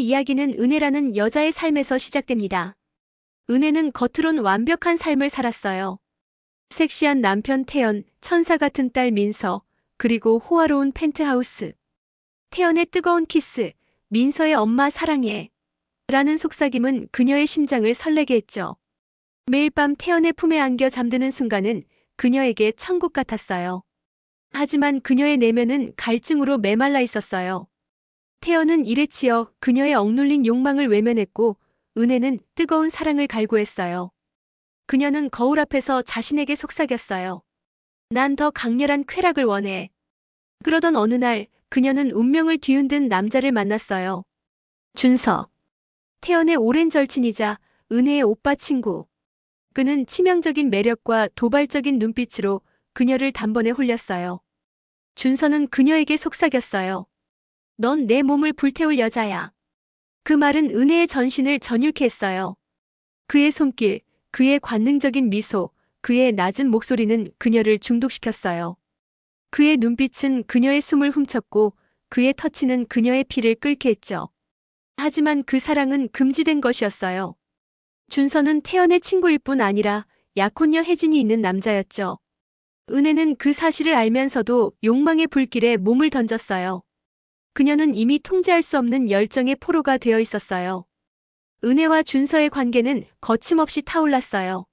이 이야기는 은혜라는 여자의 삶에서 시작됩니다. 은혜는 겉으론 완벽한 삶을 살았어요. 섹시한 남편 태연, 천사 같은 딸 민서, 그리고 호화로운 펜트하우스. 태연의 뜨거운 키스, 민서의 엄마 사랑해. 라는 속삭임은 그녀의 심장을 설레게 했죠. 매일 밤 태연의 품에 안겨 잠드는 순간은 그녀에게 천국 같았어요. 하지만 그녀의 내면은 갈증으로 메말라 있었어요. 태연은 일에 치여 그녀의 억눌린 욕망을 외면했고, 은혜는 뜨거운 사랑을 갈구했어요. 그녀는 거울 앞에서 자신에게 속삭였어요. 난 더 강렬한 쾌락을 원해. 그러던 어느 날 그녀는 운명을 뒤흔든 남자를 만났어요. 준석. 태연의 오랜 절친이자 은혜의 오빠 친구. 그는 치명적인 매력과 도발적인 눈빛으로 그녀를 단번에 홀렸어요. 준서는 그녀에게 속삭였어요. 넌 내 몸을 불태울 여자야. 그 말은 은혜의 전신을 전율케 했어요. 그의 손길, 그의 관능적인 미소, 그의 낮은 목소리는 그녀를 중독시켰어요. 그의 눈빛은 그녀의 숨을 훔쳤고 그의 터치는 그녀의 피를 끓게 했죠. 하지만 그 사랑은 금지된 것이었어요. 준서는 태연의 친구일 뿐 아니라 약혼녀 혜진이 있는 남자였죠. 은혜는 그 사실을 알면서도 욕망의 불길에 몸을 던졌어요. 그녀는 이미 통제할 수 없는 열정의 포로가 되어 있었어요. 은혜와 준서의 관계는 거침없이 타올랐어요.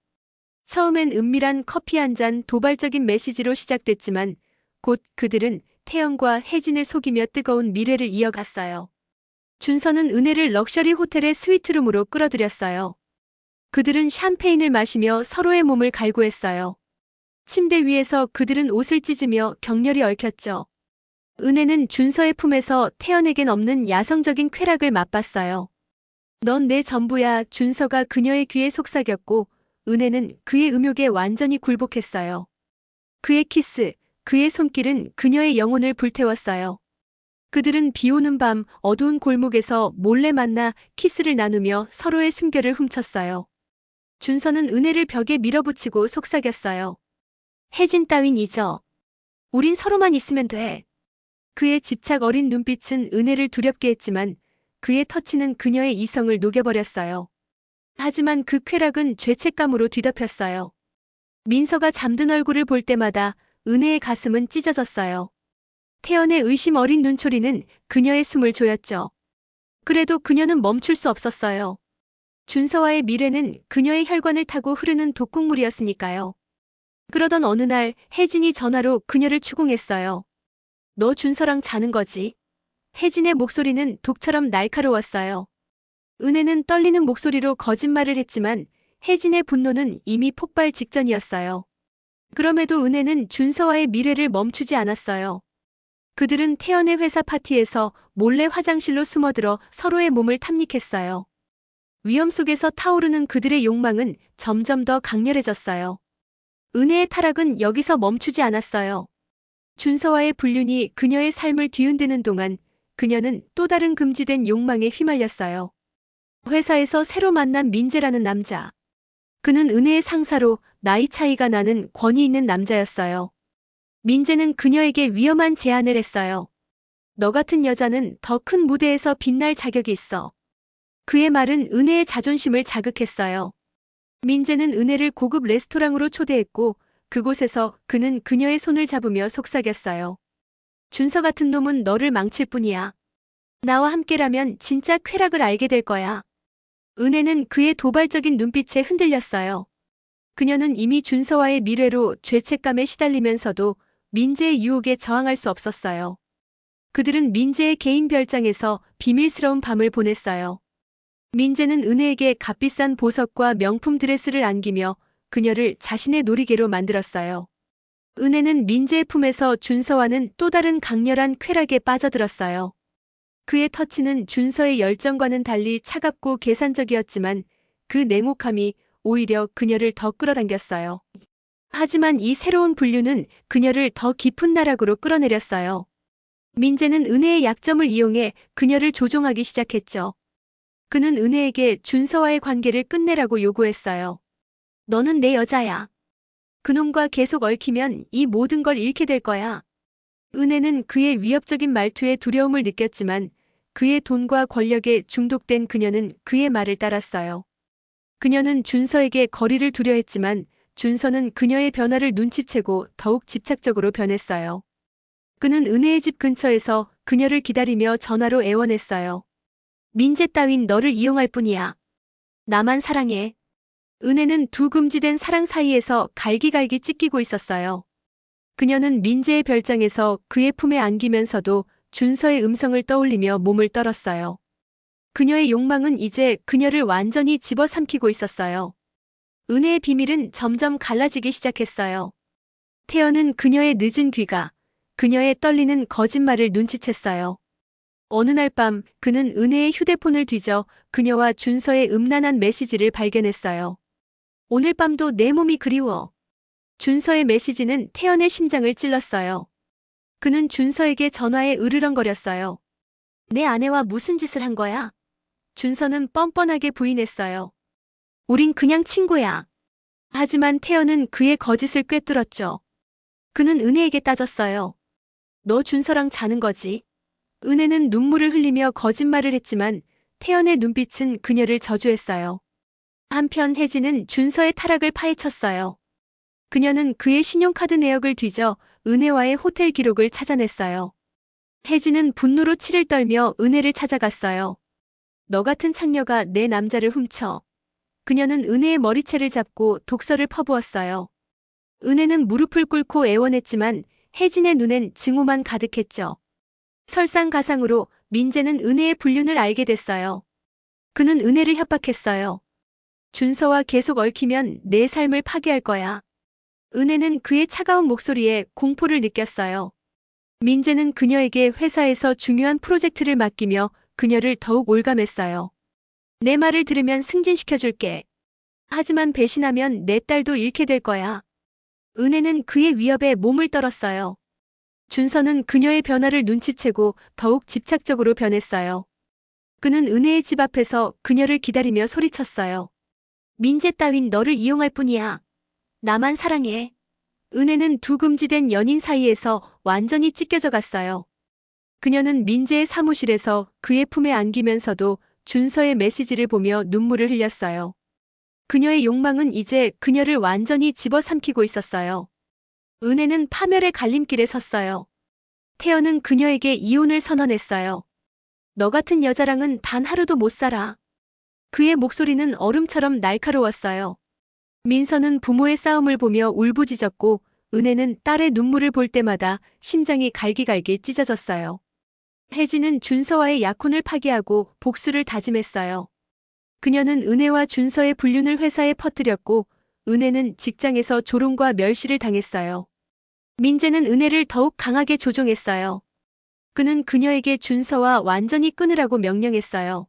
처음엔 은밀한 커피 한 잔 도발적인 메시지로 시작됐지만 곧 그들은 태연과 혜진을 속이며 뜨거운 미래를 이어갔어요. 준서는 은혜를 럭셔리 호텔의 스위트룸으로 끌어들였어요. 그들은 샴페인을 마시며 서로의 몸을 갈구했어요. 침대 위에서 그들은 옷을 찢으며 격렬히 얽혔죠. 은혜는 준서의 품에서 태연에겐 없는 야성적인 쾌락을 맛봤어요. 넌 내 전부야. 준서가 그녀의 귀에 속삭였고 은혜는 그의 음욕에 완전히 굴복했어요. 그의 키스, 그의 손길은 그녀의 영혼을 불태웠어요. 그들은 비 오는 밤 어두운 골목에서 몰래 만나 키스를 나누며 서로의 숨결을 훔쳤어요. 준서는 은혜를 벽에 밀어붙이고 속삭였어요. 혜진 따윈 잊어. 우린 서로만 있으면 돼. 그의 집착 어린 눈빛은 은혜를 두렵게 했지만 그의 터치는 그녀의 이성을 녹여버렸어요. 하지만 그 쾌락은 죄책감으로 뒤덮였어요. 민서가 잠든 얼굴을 볼 때마다 은혜의 가슴은 찢어졌어요. 태연의 의심 어린 눈초리는 그녀의 숨을 조였죠. 그래도 그녀는 멈출 수 없었어요. 준서와의 미래는 그녀의 혈관을 타고 흐르는 독국물이었으니까요. 그러던 어느 날 혜진이 전화로 그녀를 추궁했어요. 너 준서랑 자는 거지? 혜진의 목소리는 독처럼 날카로웠어요. 은혜는 떨리는 목소리로 거짓말을 했지만 혜진의 분노는 이미 폭발 직전이었어요. 그럼에도 은혜는 준서와의 미래를 멈추지 않았어요. 그들은 태연의 회사 파티에서 몰래 화장실로 숨어들어 서로의 몸을 탐닉했어요. 위험 속에서 타오르는 그들의 욕망은 점점 더 강렬해졌어요. 은혜의 타락은 여기서 멈추지 않았어요. 준서와의 불륜이 그녀의 삶을 뒤흔드는 동안 그녀는 또 다른 금지된 욕망에 휘말렸어요. 회사에서 새로 만난 민재라는 남자. 그는 은혜의 상사로 나이 차이가 나는 권위 있는 남자였어요. 민재는 그녀에게 위험한 제안을 했어요. 너 같은 여자는 더 큰 무대에서 빛날 자격이 있어. 그의 말은 은혜의 자존심을 자극했어요. 민재는 은혜를 고급 레스토랑으로 초대했고 그곳에서 그는 그녀의 손을 잡으며 속삭였어요. 준서 같은 놈은 너를 망칠 뿐이야. 나와 함께라면 진짜 쾌락을 알게 될 거야. 은혜는 그의 도발적인 눈빛에 흔들렸어요. 그녀는 이미 준서와의 미래로 죄책감에 시달리면서도 민재의 유혹에 저항할 수 없었어요. 그들은 민재의 개인 별장에서 비밀스러운 밤을 보냈어요. 민재는 은혜에게 값비싼 보석과 명품 드레스를 안기며 그녀를 자신의 놀이개로 만들었어요. 은혜는 민재의 품에서 준서와는 또 다른 강렬한 쾌락에 빠져들었어요. 그의 터치는 준서의 열정과는 달리 차갑고 계산적이었지만 그 냉혹함이 오히려 그녀를 더 끌어당겼어요. 하지만 이 새로운 분류는 그녀를 더 깊은 나락으로 끌어내렸어요. 민재는 은혜의 약점을 이용해 그녀를 조종하기 시작했죠. 그는 은혜에게 준서와의 관계를 끝내라고 요구했어요. 너는 내 여자야. 그놈과 계속 얽히면 이 모든 걸 잃게 될 거야. 은혜는 그의 위협적인 말투에 두려움을 느꼈지만 그의 돈과 권력에 중독된 그녀는 그의 말을 따랐어요. 그녀는 준서에게 거리를 두려 했지만 준서는 그녀의 변화를 눈치채고 더욱 집착적으로 변했어요. 그는 은혜의 집 근처에서 그녀를 기다리며 전화로 애원했어요. 민재 따윈 너를 이용할 뿐이야. 나만 사랑해. 은혜는 두 금지된 사랑 사이에서 갈기갈기 찢기고 있었어요. 그녀는 민재의 별장에서 그의 품에 안기면서도 준서의 음성을 떠올리며 몸을 떨었어요. 그녀의 욕망은 이제 그녀를 완전히 집어삼키고 있었어요. 은혜의 비밀은 점점 갈라지기 시작했어요. 태연은 그녀의 늦은 귀가, 그녀의 떨리는 거짓말을 눈치챘어요. 어느 날 밤 그는 은혜의 휴대폰을 뒤져 그녀와 준서의 음란한 메시지를 발견했어요. 오늘 밤도 내 몸이 그리워. 준서의 메시지는 태연의 심장을 찔렀어요. 그는 준서에게 전화에 으르렁거렸어요. 내 아내와 무슨 짓을 한 거야? 준서는 뻔뻔하게 부인했어요. 우린 그냥 친구야. 하지만 태연은 그의 거짓을 꿰뚫었죠. 그는 은혜에게 따졌어요. 너 준서랑 자는 거지? 은혜는 눈물을 흘리며 거짓말을 했지만 태연의 눈빛은 그녀를 저주했어요. 한편 혜진은 준서의 타락을 파헤쳤어요. 그녀는 그의 신용카드 내역을 뒤져 은혜와의 호텔 기록을 찾아냈어요. 혜진은 분노로 치를 떨며 은혜를 찾아갔어요. 너 같은 창녀가 내 남자를 훔쳐. 그녀는 은혜의 머리채를 잡고 독서를 퍼부었어요. 은혜는 무릎을 꿇고 애원했지만 혜진의 눈엔 증오만 가득했죠. 설상가상으로 민재는 은혜의 불륜을 알게 됐어요. 그는 은혜를 협박했어요. 준서와 계속 얽히면 내 삶을 파괴할 거야. 은혜는 그의 차가운 목소리에 공포를 느꼈어요. 민재는 그녀에게 회사에서 중요한 프로젝트를 맡기며 그녀를 더욱 올감했어요. 내 말을 들으면 승진시켜줄게. 하지만 배신하면 내 딸도 잃게 될 거야. 은혜는 그의 위협에 몸을 떨었어요. 준서는 그녀의 변화를 눈치채고 더욱 집착적으로 변했어요. 그는 은혜의 집 앞에서 그녀를 기다리며 소리쳤어요. 민재 따윈 너를 이용할 뿐이야. 나만 사랑해. 은혜는 두 금지된 연인 사이에서 완전히 찢겨져 갔어요. 그녀는 민재의 사무실에서 그의 품에 안기면서도 준서의 메시지를 보며 눈물을 흘렸어요. 그녀의 욕망은 이제 그녀를 완전히 집어삼키고 있었어요. 은혜는 파멸의 갈림길에 섰어요. 태연은 그녀에게 이혼을 선언했어요. 너 같은 여자랑은 단 하루도 못 살아. 그의 목소리는 얼음처럼 날카로웠어요. 민서는 부모의 싸움을 보며 울부짖었고 은혜는 딸의 눈물을 볼 때마다 심장이 갈기갈기 찢어졌어요. 혜진은 준서와의 약혼을 파기하고 복수를 다짐했어요. 그녀는 은혜와 준서의 불륜을 회사에 퍼뜨렸고 은혜는 직장에서 조롱과 멸시를 당했어요. 민재는 은혜를 더욱 강하게 조종했어요. 그는 그녀에게 준서와 완전히 끊으라고 명령했어요.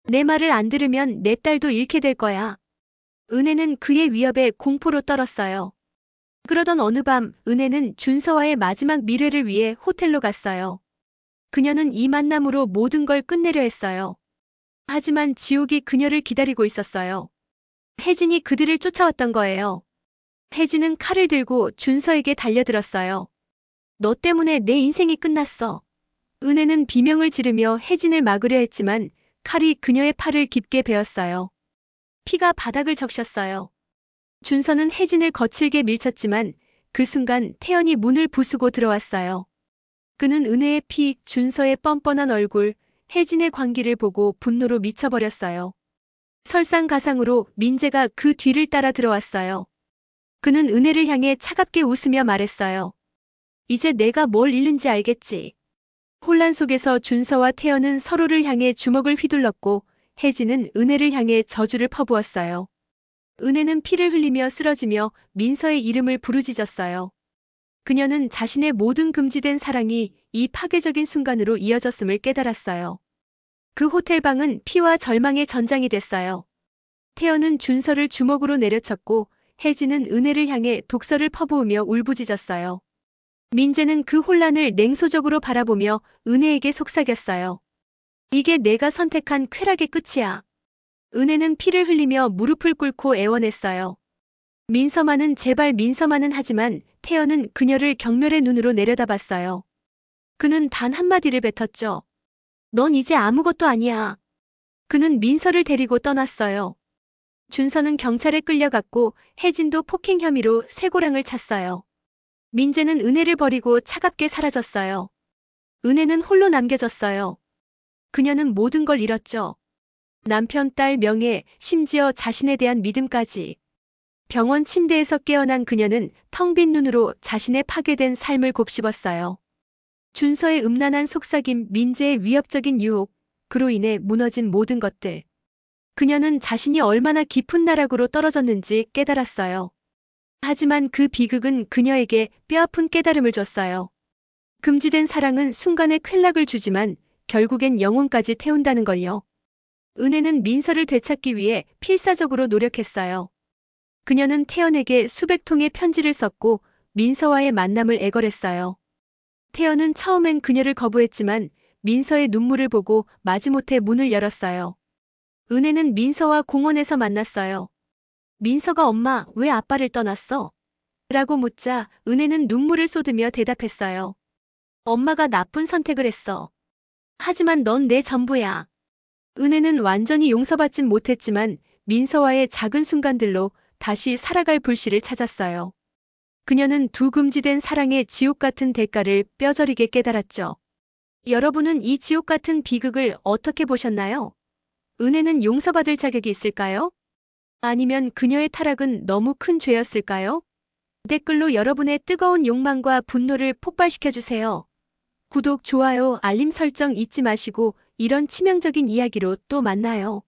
내 말을 안 들으면 내 딸도 잃게 될 거야. 은혜는 그의 위협에 공포로 떨었어요. 그러던 어느 밤 은혜는 준서와의 마지막 미래를 위해 호텔로 갔어요. 그녀는 이 만남으로 모든 걸 끝내려 했어요. 하지만 지옥이 그녀를 기다리고 있었어요. 혜진이 그들을 쫓아왔던 거예요. 혜진은 칼을 들고 준서에게 달려들었어요. 너 때문에 내 인생이 끝났어. 은혜는 비명을 지르며 혜진을 막으려 했지만 칼이 그녀의 팔을 깊게 베었어요. 피가 바닥을 적셨어요. 준서는 혜진을 거칠게 밀쳤지만 그 순간 태연이 문을 부수고 들어왔어요. 그는 은혜의 피, 준서의 뻔뻔한 얼굴, 혜진의 광기를 보고 분노로 미쳐버렸어요. 설상가상으로 민재가 그 뒤를 따라 들어왔어요. 그는 은혜를 향해 차갑게 웃으며 말했어요. 이제 내가 뭘 잃는지 알겠지. 혼란 속에서 준서와 태연은 서로를 향해 주먹을 휘둘렀고 혜진은 은혜를 향해 저주를 퍼부었어요. 은혜는 피를 흘리며 쓰러지며 민서의 이름을 부르짖었어요. 그녀는 자신의 모든 금지된 사랑이 이 파괴적인 순간으로 이어졌음을 깨달았어요. 그 호텔 방은 피와 절망의 전장이 됐어요. 태연은 준서를 주먹으로 내려쳤고 혜진은 은혜를 향해 독서를 퍼부으며 울부짖었어요. 민재는 그 혼란을 냉소적으로 바라보며 은혜에게 속삭였어요. 이게 내가 선택한 쾌락의 끝이야. 은혜는 피를 흘리며 무릎을 꿇고 애원했어요. 민서만은 제발 민서만은 하지만 태연은 그녀를 경멸의 눈으로 내려다봤어요. 그는 단 한마디를 뱉었죠. 넌 이제 아무것도 아니야. 그는 민서를 데리고 떠났어요. 준서는 경찰에 끌려갔고 혜진도 폭행 혐의로 쇠고랑을 찼어요. 민재는 은혜를 버리고 차갑게 사라졌어요. 은혜는 홀로 남겨졌어요. 그녀는 모든 걸 잃었죠. 남편, 딸, 명예, 심지어 자신에 대한 믿음까지. 병원 침대에서 깨어난 그녀는 텅 빈 눈으로 자신의 파괴된 삶을 곱씹었어요. 준서의 음란한 속삭임, 민재의 위협적인 유혹, 그로 인해 무너진 모든 것들. 그녀는 자신이 얼마나 깊은 나락으로 떨어졌는지 깨달았어요. 하지만 그 비극은 그녀에게 뼈아픈 깨달음을 줬어요. 금지된 사랑은 순간의 쾌락을 주지만 결국엔 영혼까지 태운다는 걸요. 은혜는 민서를 되찾기 위해 필사적으로 노력했어요. 그녀는 태연에게 수백 통의 편지를 썼고 민서와의 만남을 애걸했어요. 태연은 처음엔 그녀를 거부했지만 민서의 눈물을 보고 마지못해 문을 열었어요. 은혜는 민서와 공원에서 만났어요. 민서가 엄마, 왜 아빠를 떠났어? 라고 묻자 은혜는 눈물을 쏟으며 대답했어요. 엄마가 나쁜 선택을 했어. 하지만 넌 내 전부야. 은혜는 완전히 용서받진 못했지만 민서와의 작은 순간들로 다시 살아갈 불씨를 찾았어요. 그녀는 두 금지된 사랑의 지옥 같은 대가를 뼈저리게 깨달았죠. 여러분은 이 지옥 같은 비극을 어떻게 보셨나요? 은혜는 용서받을 자격이 있을까요? 아니면 그녀의 타락은 너무 큰 죄였을까요? 댓글로 여러분의 뜨거운 욕망과 분노를 폭발시켜주세요. 구독, 좋아요, 알림 설정 잊지 마시고 이런 치명적인 이야기로 또 만나요.